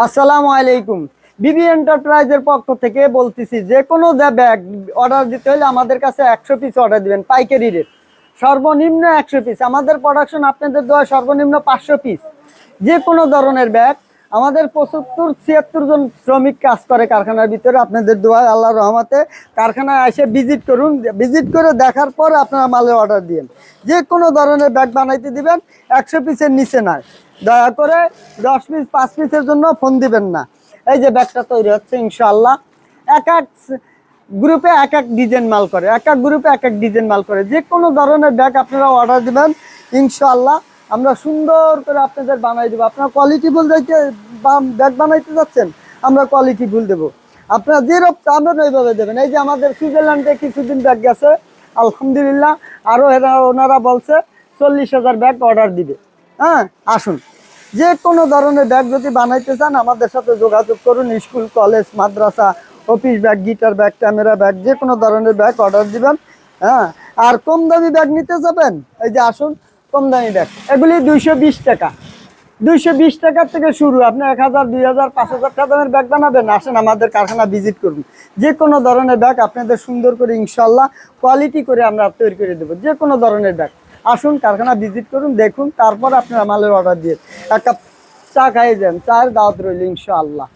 আসসালামু আলাইকুম। বিবি এন্টারপ্রাইজের পক্ষ থেকে বলতেছি, যে কোনো ব্যাগ অর্ডার দিতে হলে আমাদের কাছে 100 পিস অর্ডার দিবেন, পাইকারি রেট সর্বনিম্ন 100 পিস। আমাদের প্রোডাকশন আপনাদের দেওয়া সর্বনিম্ন 500 পিস। যে কোনো ধরনের ব্যাগ আমাদের 75-76 জন শ্রমিক কাজ করে কারখানার ভিতরে। আপনাদের দোয়া আল্লাহর রহমতে কারখানায় এসে ভিজিট করুন, ভিজিট করে দেখার পর আপনারা মালের অর্ডার দিন। যে কোনো ধরনের ব্যাগ বানাইতে দিবেন, 100 পিসের নিচে নয়। দয়া করে 10 পিস 5 পিসের জন্য ফোন দিবেন না। এই যে ব্যাগটা তৈরি হচ্ছে ইনশাআল্লাহ। এক এক গ্রুপে এক এক ডিজাইন মাল করে, এক এক গ্রুপে এক এক ডিজাইন মাল করে। যে কোনো ধরনের ব্যাগ আপনারা অর্ডার দিবেন, ইনশাআল্লাহ আমরা সুন্দর করে আপনাদের বানাই দেবো। আপনারা কোয়ালিটি ফুল যাইতে ব্যাগ বানাইতে যাচ্ছেন, আমরা কোয়ালিটি ফুল দেবো। আপনারা যেরকম চাবেন ওইভাবে দেবেন। এই যে আমাদের সুইজারল্যান্ডে কিছুদিন ব্যাগ গেছে, আলহামদুলিল্লাহ। আরও ওনারা বলছে 40,000 ব্যাগ অর্ডার দিবে। হ্যাঁ, আসুন। যে কোনো ধরনের ব্যাগ যদি বানাইতে চান আমাদের সাথে যোগাযোগ করুন। স্কুল, কলেজ, মাদ্রাসা, office bag, guitar bag, camera bag, যে কোনো ধরনের ব্যাগ অর্ডার দিবেন। হ্যাঁ, আর কম দামি ব্যাগ নিতে যাবেন, এই যে আসুন, কম দামি ব্যাগ এগুলি 220 টাকা। 220 টাকার থেকে শুরু। আপনি 1000, 2000, 5000 টাকা দামের ব্যাগ বানাবেন, আসেন আমাদের কারখানা ভিজিট করুন। যে কোনো ধরনের ব্যাগ আপনাদের সুন্দর করে ইনশাল্লাহ কোয়ালিটি করে আমরা তৈরি করে দেবো। যে কোনো ধরনের ব্যাগ আসুন, কারখানা ভিজিট করুন, দেখুন, তারপর আপনারা মালের অর্ডার দিয়ে এক কাপ চা খাইয়ে যান। চায়ের দাওয়াত রইল ইনশাআল্লাহ।